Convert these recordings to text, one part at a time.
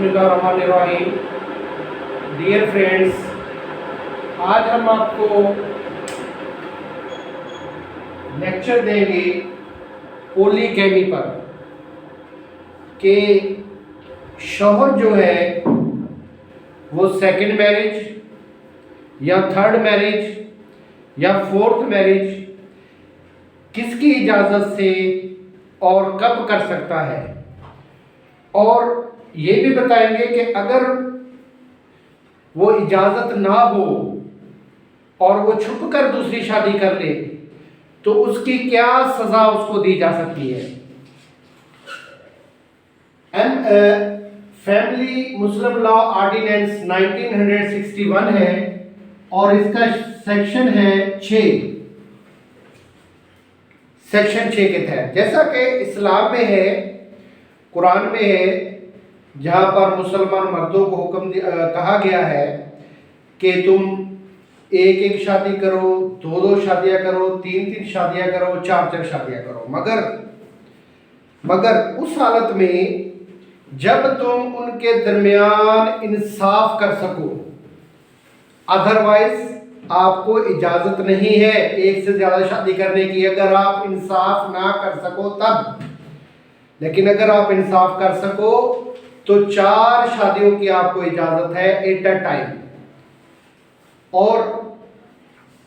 बिस्मिल्लाहिर्रहमानिर्रहीम। Dear friends, आज हम आपको लेक्चर देंगे पॉलीगैमी पर कि शौहर जो है वो सेकंड मैरिज या थर्ड मैरिज या फोर्थ मैरिज किसकी इजाज़त से और कब कर सकता है, और ये भी बताएंगे कि अगर वो इजाज़त ना हो और वो छुप कर दूसरी शादी कर ले तो उसकी क्या सज़ा उसको दी जा सकती है। फैमिली मुस्लिम लॉ ऑर्डिनेंस 1961 है और इसका सेक्शन है 6, सेक्शन 6 के तहत, जैसा कि इस्लाम में है, कुरान में है, जहाँ पर मुसलमान मर्दों को हुक्म कहा गया है कि तुम एक एक शादी करो, दो दो शादियाँ करो, तीन तीन शादियाँ करो, चार चार शादियाँ करो, मगर उस हालत में जब तुम उनके दरमियान इंसाफ कर सको, अदरवाइज आपको इजाज़त नहीं है एक से ज़्यादा शादी करने की, अगर आप इंसाफ ना कर सको तब। लेकिन अगर आप इंसाफ कर सको तो 4 शादियों की आपको इजाज़त है एट अ टाइम, और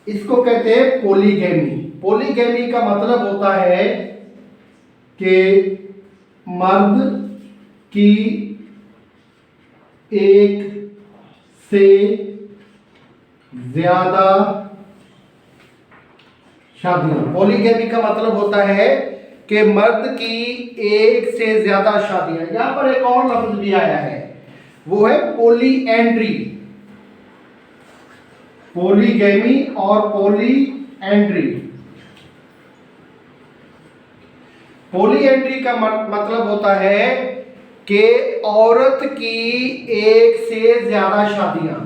इसको कहते हैं पॉलीगैमी। पॉलीगैमी का मतलब होता है कि मर्द की एक से ज़्यादा शादियां। पॉलीगैमी का मतलब होता है कि मर्द की एक से ज्यादा शादियां। यहां पर एक और लफ्ज भी आया है, वो है पॉलीएंड्री। पॉलीगैमी और पॉलीएंड्री। पॉलीएंड्री का मतलब होता है कि औरत की एक से ज्यादा शादियां,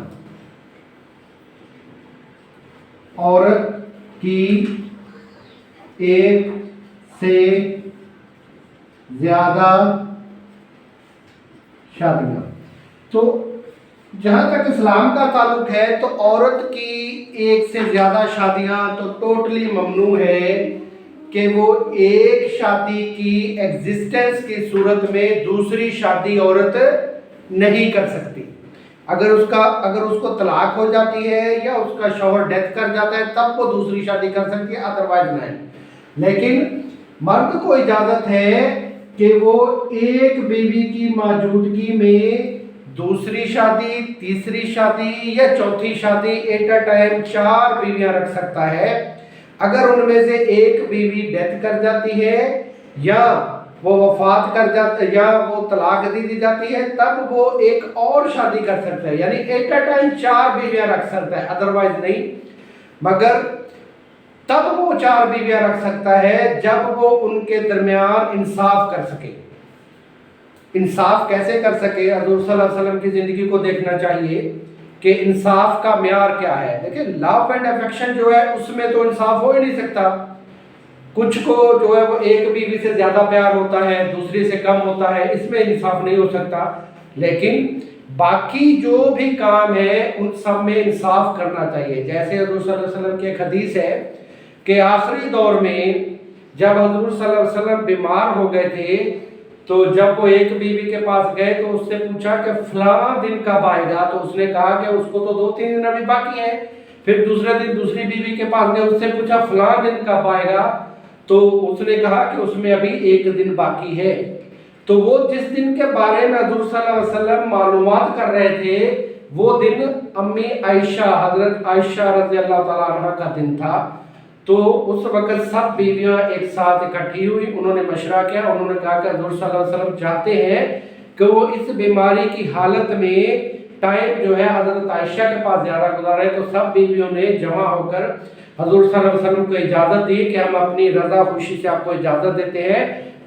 औरत की एक से ज्यादा शादियां। तो जहां तक इस्लाम का ताल्लुक है तो औरत की एक से ज्यादा शादियां तो टोटली ममनू है कि वो एक शादी की एग्जिस्टेंस की सूरत में दूसरी शादी औरत नहीं कर सकती। अगर उसको तलाक हो जाती है या उसका शौहर डेथ कर जाता है तब वो दूसरी शादी कर सकती है, अदरवाइज नहीं। लेकिन मर्द को इजाजत है कि वो एक बीवी की मौजूदगी में दूसरी शादी, तीसरी शादी या चौथी शादी एट अ टाइम 4 बीवियां रख सकता है। अगर उनमें से एक बीवी डेथ कर जाती है या वो वफात कर जाता है या वो तलाक दे दी जाती है तब वो एक और शादी कर सकता है, यानी एट अ टाइम 4 बीवियां रख सकता है, अदरवाइज नहीं। मगर तब वो 4 बीवियां रख सकता है जब वो उनके दरमियान इंसाफ कर सके। इंसाफ कैसे कर सके? हज़ूर सल्लल्लाहु अलैहि वसल्लम की जिंदगी को देखना चाहिए कि इंसाफ का म्यार क्या है। देखिए, लव एंड अफेक्शन जो है उसमें तो इंसाफ हो ही नहीं सकता। कुछ को जो है वो एक बीवी से ज्यादा प्यार होता है, दूसरी से कम होता है, इसमें इंसाफ नहीं हो सकता। लेकिन बाकी जो भी काम है उन सब में इंसाफ करना चाहिए। जैसे हज़ूर सल्लल्लाहु अलैहि वसल्लम की एक हदीस है कि आखिरी दौर में जब हज़ूर सल्लल्लाहु अलैहि वसल्लम बीमार हो गए थे तो जब वो एक बीवी के पास गए तो उससे पूछा कि फलां दिन कब आएगा, तो उसने कहा कि उसको तो 2-3 दिन अभी बाकी है। फिर दूसरे दिन दूसरी बीवी के पास गए, उससे पूछा फलां दिन कब आएगा, तो उसने कहा कि उसमें अभी 1 दिन बाकी है। तो वो जिस दिन के बारे में हज़ूर सल्लल्लाहु अलैहि वसल्लम मालूमात कर रहे थे वो दिन अम्मी आयशा, हजरत आयशा रज़ी अल्लाह तआला अन्हा का दिन था। तो उस वक्त सब बीवियां एक साथ इकट्ठी हुई, उन्होंने मशवरा किया, उन्होंने कहा कि हज़ूर सल्लल्लाहु अलैहि वसल्लम चाहते हैं कि वो इस बीमारी की हालत में टाइम जो है हजरत आयशा के पास ज़्यादा गुजारे। तो सब बीवियों ने जमा होकर हज़ूर सल्लल्लाहु अलैहि वसल्लम को इजाज़त दी कि हम अपनी रज़ा खुशी से आपको इजाज़त देते हैं,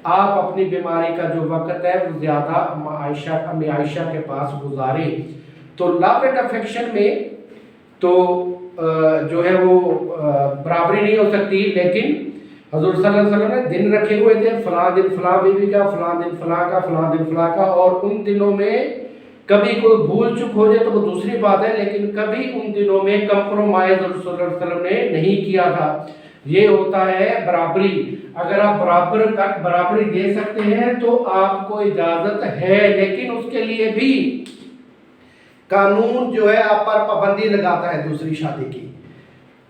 आप अपनी बीमारी का जो वक्त है वो ज़्यादा अम्मी आयशा के पास गुजारे। तो लव एंड अफेक्शन में तो जो है वो बराबरी नहीं हो सकती, लेकिन हज़ूर सल्लल्लाहु अलैहि वसल्लम ने दिन रखे हुए थे, फलां दिन फलां बीवी का, फलां दिन फलां का, फलां दिन फलां का, और उन दिनों में कभी कोई भूल चूक हो जाए तो वो दूसरी बात है, लेकिन कभी उन दिनों में कंप्रोमाइज और रसूल ने नहीं किया था। ये होता है बराबरी। अगर आप बराबरी दे सकते हैं तो आपको इजाजत है, लेकिन उसके लिए भी कानून जो है आप पर पाबंदी लगाता है दूसरी शादी की।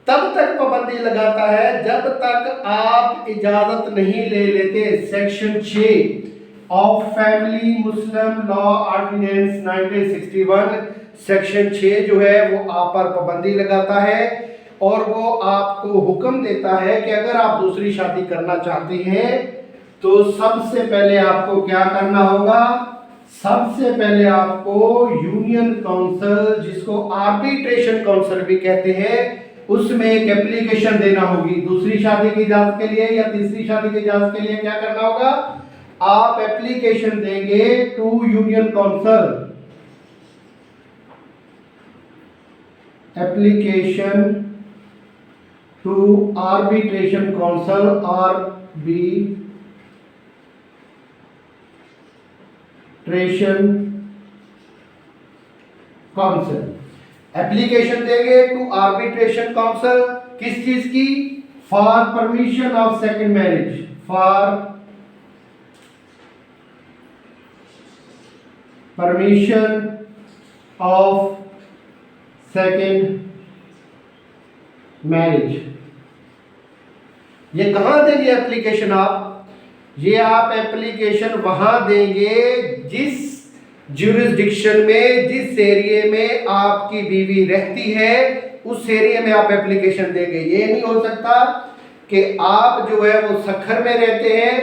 तब तक पाबंदी लगाता है जब तक आप इजाजत नहीं ले लेते। Section 6 of family Muslim law ordinance 1961 section 6 जो है वो आप पर पाबंदी लगाता है और वो आपको हुक्म देता है कि अगर आप दूसरी शादी करना चाहते हैं तो सबसे पहले आपको क्या करना होगा। सबसे पहले आपको यूनियन काउंसिल, जिसको आर्बिट्रेशन काउंसिल भी कहते हैं, उसमें एक एप्लीकेशन देना होगी। दूसरी शादी की इजाजत के लिए या तीसरी शादी की इजाजत के लिए क्या करना होगा, आप एप्लीकेशन देंगे to union council. Application to arbitration council, arbitration council. Application देंगे टू आर्बिट्रेशन काउंसिल किस चीज की, for permission of second marriage, for permission of second marriage. ये कहां देंगे एप्लीकेशन आप, ये आप एप्लीकेशन वहां देंगे जिस ज्यूरिसडिक्शन में, जिस एरिया में आपकी बीवी रहती है, उस एरिया में आप एप्लीकेशन देंगे। ये नहीं हो सकता कि आप जो है वो सखर में रहते हैं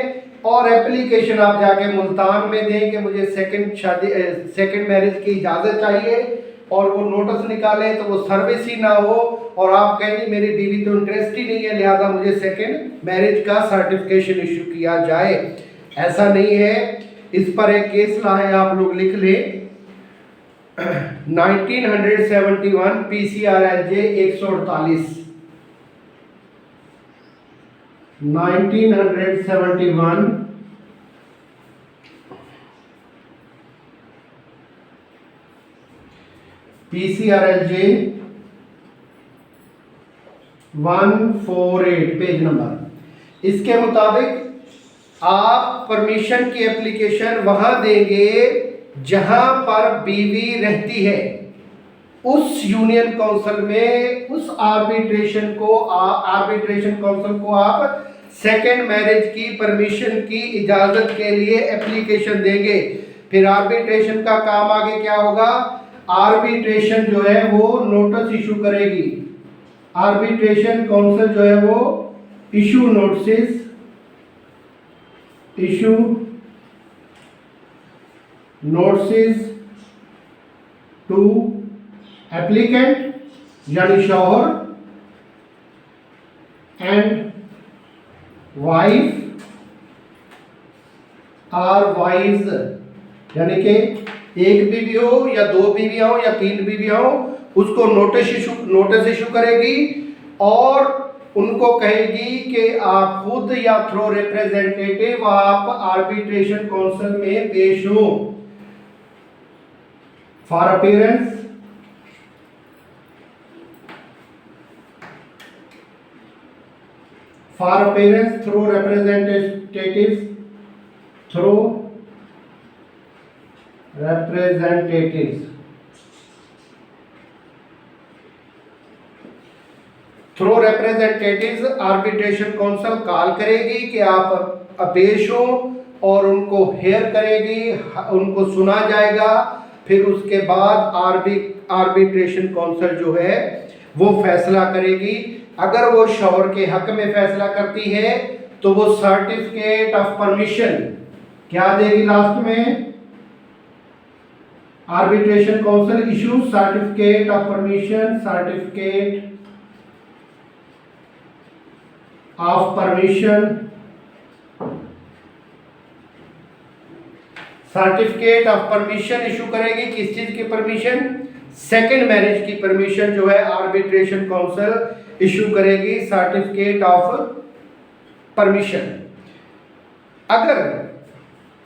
और एप्लीकेशन आप जाके मुल्तान में दें कि मुझे सेकंड मैरिज की इजाजत चाहिए और वो नोटिस निकाले तो वो सर्विस ही ना हो और आप कहेंगे मेरी बीवी तो इंटरेस्ट ही नहीं है, लिहाजा मुझे सेकंड मैरिज का सर्टिफिकेशन इशू किया जाए। ऐसा नहीं है। इस पर एक केस ला है, आप लोग लिख ले, 1971 PCRLJ 148, 1971 PCRLJ 148 पेज नंबर। इसके मुताबिक आप परमिशन की एप्लीकेशन वहां देंगे जहां पर बीवी रहती है, उस यूनियन काउंसिल में, उस आर्बिट्रेशन काउंसिल को आप सेकेंड मैरिज की परमिशन की इजाजत के लिए एप्लीकेशन देंगे। फिर आर्बिट्रेशन का काम आगे क्या होगा, आर्बिट्रेशन जो है वो नोटिस इशू करेगी। आर्बिट्रेशन काउंसिल जो है वो इशू नोटिस टू एप्लीकेंट यानी शौहर एंड वाइफ आर वाइज, यानी कि एक बीवी हो या दो बीवियां हो या तीन बीवियां हो, उसको नोटिस इशू करेगी और उनको कहेगी कि आप खुद या थ्रू रिप्रेजेंटेटिव आप आर्बिट्रेशन काउंसिल में पेश हो for appearance, through representatives, through representatives arbitration council call करेगी कि आप अपेश हो और उनको हेयर करेगी, उनको सुना जाएगा। फिर उसके बाद आर्बिट्रेशन काउंसिल जो है वो फैसला करेगी। अगर वो शौहर के हक में फैसला करती है तो वो सर्टिफिकेट ऑफ परमिशन क्या देगी लास्ट में, arbitration council issue certificate of permission, certificate of permission issue करेगी। किस चीज की परमिशन, सेकंड मैरिज की परमिशन जो है आर्बिट्रेशन काउंसिल इशू करेगी, सर्टिफिकेट ऑफ परमिशन। अगर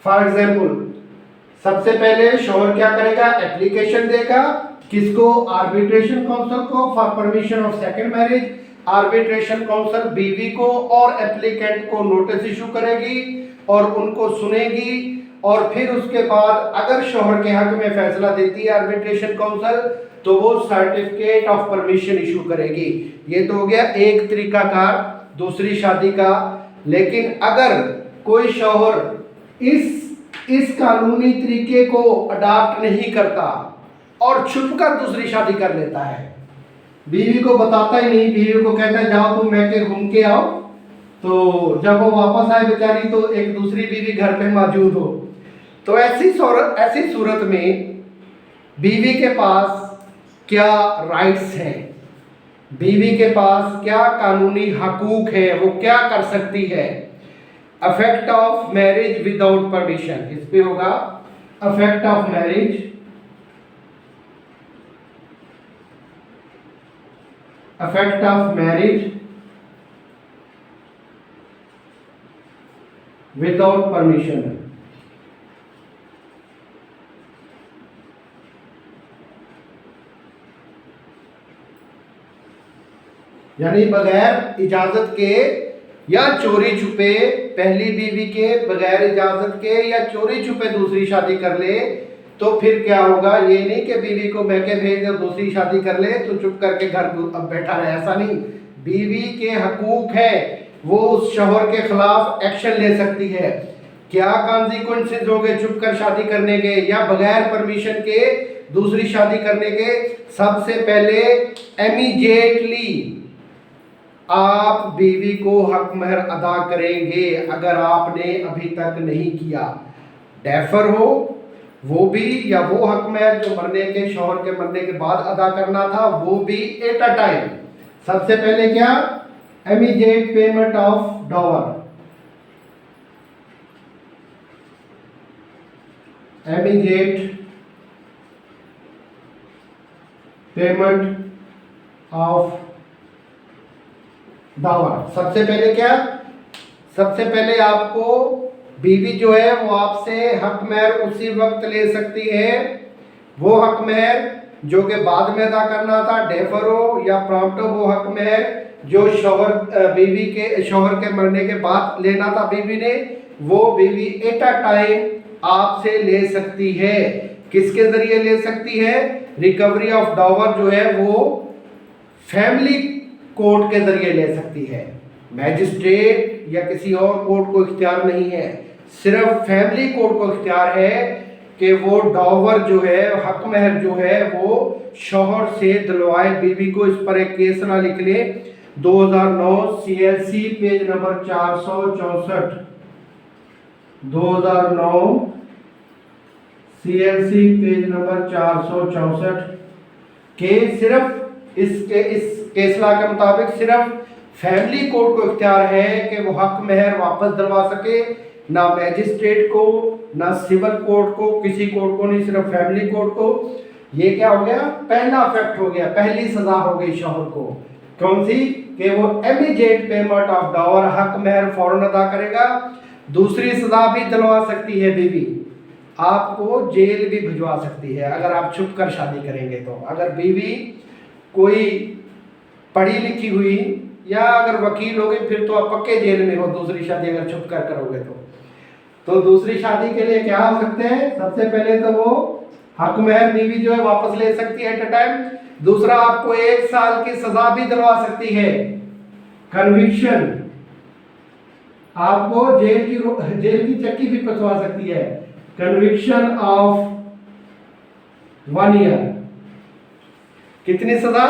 फॉर एग्जांपल सबसे पहले शोहर क्या करेगा, एप्लीकेशन देगा किसको, आर्बिट्रेशन काउंसिल को for permission of second marriage. Arbitration council बीवी को और एप्लीकेंट को नोटिस इशू करेगी और उनको सुनेगी, और फिर उसके बाद अगर शोहर के हक में फैसला देती है आर्बिट्रेशन काउंसिल तो वो सर्टिफिकेट ऑफ परमिशन इशू करेगी। ये तो हो गया एक तरीकाकार दूसरी शादी का। लेकिन अगर कोई शोहर इस कानूनी तरीके को अडॉप्ट नहीं करता और छुपकर दूसरी शादी कर लेता है, बीवी को बताता ही नहीं, बीवी को कहता है जाओ तुम मैके घूम के आओ, तो जब वो वापस आए बेचारी तो एक दूसरी बीवी घर पे मौजूद हो, तो ऐसी सूरत में बीवी के पास क्या राइट्स हैं, बीवी के पास क्या कानूनी हकूक है, वो क्या कर सकती है। Affect of marriage without permission, इस पे होगा affect of marriage without permission. यानी बगैर इजाजत के या चोरी छुपे, पहली बीवी के बगैर इजाजत के या चोरी छुपे दूसरी शादी कर ले तो फिर क्या होगा। ये नहीं कि बीवी को मैके भेज दो दूसरी शादी कर ले तो चुप करके घर अब बैठा रहे, ऐसा नहीं। बीवी के हकूक है, वो उस शौहर के खिलाफ एक्शन ले सकती है। क्या कॉन्सिक्वेंसेस होंगे चुप कर शादी करने के या बगैर परमिशन के दूसरी शादी करने के। सबसे पहले इमीडिएटली आप बीवी को हक महर अदा करेंगे अगर आपने अभी तक नहीं किया। डेफर हो वो भी, या वो हक महर जो मरने के शौहर के मरने के बाद अदा करना था वो भी एट अ टाइम। सबसे पहले क्या, immediate payment of डॉवर, immediate payment of डॉवर। सबसे पहले क्या, सबसे पहले आपको बीवी जो है वो आपसे हक महर उसी वक्त ले सकती है, वो हक महर जो कि बाद में अदा करना था, डेफर हो या प्रॉम्प्ट हो, वो हक महर जो शौहर बीवी के शौहर के मरने के बाद लेना था बीवी ने, वो बीवी एट अ टाइम आपसे ले सकती है। किसके जरिए ले सकती है, रिकवरी ऑफ डॉवर जो है वो फैमिली कोर्ट के जरिए ले सकती है। मैजिस्ट्रेट या किसी और कोर्ट को इख्तियार नहीं है, सिर्फ फैमिली कोर्ट को इख्तियार है कि वो डॉवर जो है, हक महर जो है वो शौहर से दिलवाए बीवी को। इस पर एक केस ना लिख ले, 2009 CLC page number 464, 2009 CLC page number 464 के सिर्फ इस केसला के मुताबिक सिर्फ फैमिली कोर्ट को इख्तियार है कि वो हक महर वापस दिलवा सके, ना मैजिस्ट्रेट को ना सिविल कोर्ट को, किसी कोर्ट को नहीं, सिर्फ फैमिली कोर्ट को। ये क्या हो गया, पहला इफेक्ट हो गया, पहली सजा हो गई शौहर को। कौन सी, कि वो इमीडिएट पेमेंट ऑफ डॉवर, हक महर फौरन अदा करेगा। दूसरी सजा भी दिलवा सकती है बीवी, आपको जेल भी भिजवा सकती है अगर आप छुप कर शादी करेंगे तो। अगर बीवी कोई पढ़ी लिखी हुई या अगर वकील हो गई फिर तो आप पक्के जेल में हो, दूसरी शादी अगर छुप कर करोगे तो दूसरी शादी के लिए क्या हो सकते हैं, सबसे पहले तो वो हक महर बीवी जो है वापस ले सकती है एट अ टाइम। दूसरा, आपको 1 साल की सजा भी दिलवा सकती है, कन्विक्शन, आपको जेल की चक्की भी कसवा सकती है, कन्विक्शन ऑफ 1 ईयर। कितनी सजा,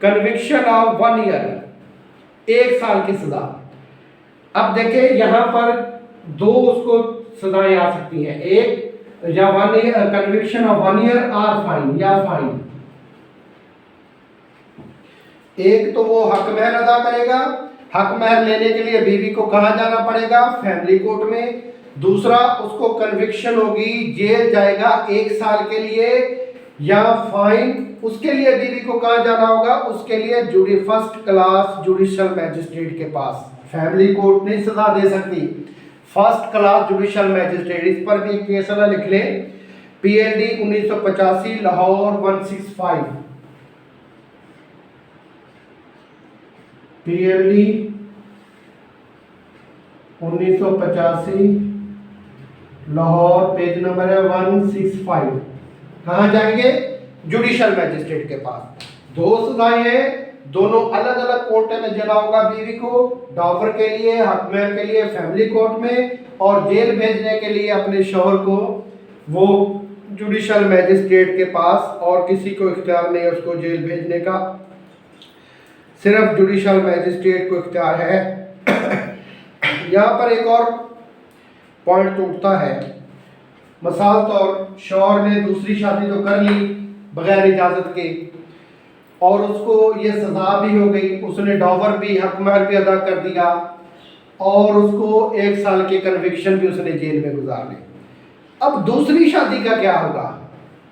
कन्विक्शन ऑफ 1 ईयर, 1 साल की सजा। अब देखिए यहां पर 2 उसको सजाएं आ सकती हैं, एक या 1 ईयर, कन्विक्शन ऑफ 1 ईयर और फाइन या फाइन। एक तो वो हक महर अदा करेगा, हक महर लेने के लिए बीवी को कहां जाना पड़ेगा, फैमिली कोर्ट में। दूसरा, उसको कन्विक्शन होगी, जेल जाएगा 1 साल के लिए या फाइन। उसके लिए बीवी को कहां जाना होगा, उसके लिए फर्स्ट क्लास जुडिशियल मैजिस्ट्रेट के पास। फैमिली कोर्ट नहीं सजा दे सकती, फर्स्ट क्लास जुडिशियल मैजिस्ट्रेट। इस पर भी केस लिख ले, PLD 1985 Lahore 165, PLD 1985 Lahore, page number है 165। कहाँ जाएंगे? जुडिशल मैजिस्ट्रेट के पास। दो सजाएं हैं, दोनों अलग अलग कोर्ट में जाना होगा बीवी को, डॉवर के लिए, हकमेर के लिए फैमिली कोर्ट में, और जेल भेजने के लिए अपने शौहर को वो जुडिशल मैजिस्ट्रेट के पास, और किसी को इख्तियार नहीं है उसको जेल भेजने का, सिर्फ जुडिशल मैजिस्ट्रेट को इख्तियार है। यहाँ पर एक और पॉइंट टूटता है। मिसाल तौर शौहर ने दूसरी शादी तो कर ली बगैर इजाज़त के, और उसको ये सज़ा भी हो गई, उसने डॉवर भी हकमहर भी अदा कर दिया, और उसको 1 साल की कन्विक्शन भी उसने जेल में गुजार ली। अब दूसरी शादी का क्या होगा?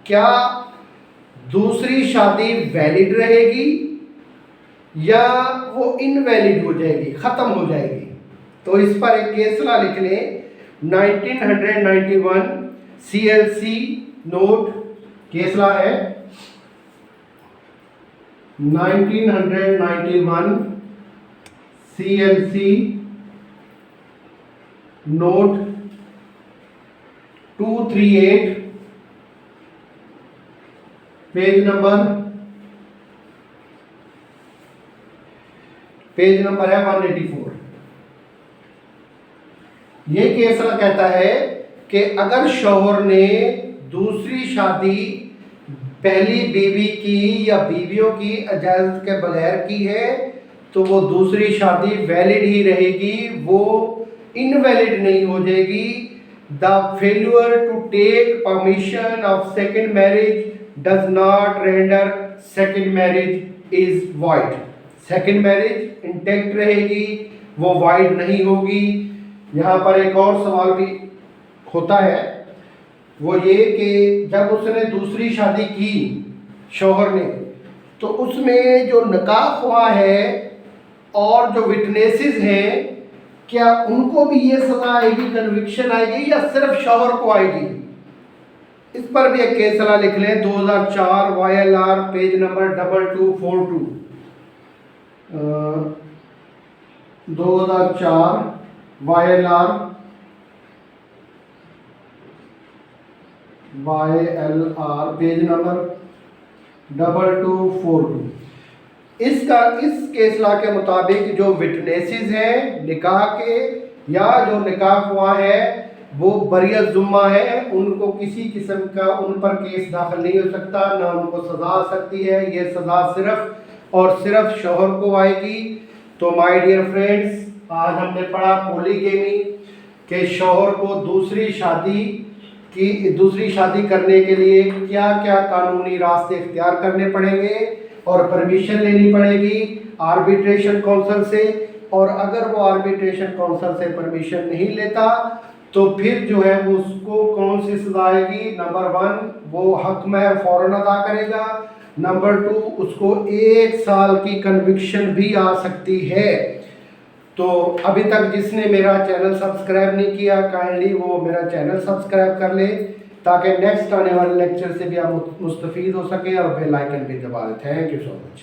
क्या दूसरी शादी वैलिड रहेगी या वो इनवैलिड हो जाएगी, ख़त्म हो जाएगी? तो इस पर एक केसला लिख लें, 1991 CLC नोट, केसला है 1991 CLC नोट 238, पेज नंबर है 184। ये केसला कहता है कि अगर शौहर ने दूसरी शादी पहली बीवी की या बीवियों की इजाज़त के बगैर की है तो वो दूसरी शादी वैलिड ही रहेगी, वो इनवैलिड नहीं हो जाएगी। The failure to take permission of second marriage does not render second marriage is void. Second marriage intact रहेगी, वो वाइड नहीं होगी। यहाँ पर एक और सवाल भी होता है, वो ये कि जब उसने दूसरी शादी की शौहर ने, तो उसमें जो निकाह हुआ है और जो विटनेसेस हैं, क्या उनको भी ये सजा आएगी, कन्विक्शन आएगी, या सिर्फ शौहर को आएगी? इस पर भी एक केसला लिख लें, 2004 YLR, page number 2242, 2004 YLR page number 2242। इस केसला के मुताबिक जो विटनेसेस हैं निकाह के, या जो निकाह हुआ है वो बरियत जुम्मा है, उनको किसी किस्म का उन पर केस दाखिल नहीं हो सकता, ना उनको सज़ा आ सकती है। ये सज़ा सिर्फ और सिर्फ शौहर को आएगी। तो माय डियर फ्रेंड्स, आज हमने पढ़ा पॉलीगैमी के शौहर को दूसरी शादी करने के लिए क्या क्या कानूनी रास्ते इख्तियार करने पड़ेंगे, और परमिशन लेनी पड़ेगी आर्बिट्रेशन काउंसिल से, और अगर वो आर्बिट्रेशन काउंसिल से परमिशन नहीं लेता तो फिर जो है वो उसको कौन सी सजा आएगी? नंबर 1, वो हक महर फौरन अदा करेगा। नंबर 2, उसको 1 साल की कन्विक्शन भी आ सकती है। तो अभी तक जिसने मेरा चैनल सब्सक्राइब नहीं किया, काइंडली वो मेरा चैनल सब्सक्राइब कर ले, ताकि नेक्स्ट आने वाले लेक्चर से भी आप मुस्तफ़ीद हो सकें, और बेल आइकन भी दबा दें। Thank you so much.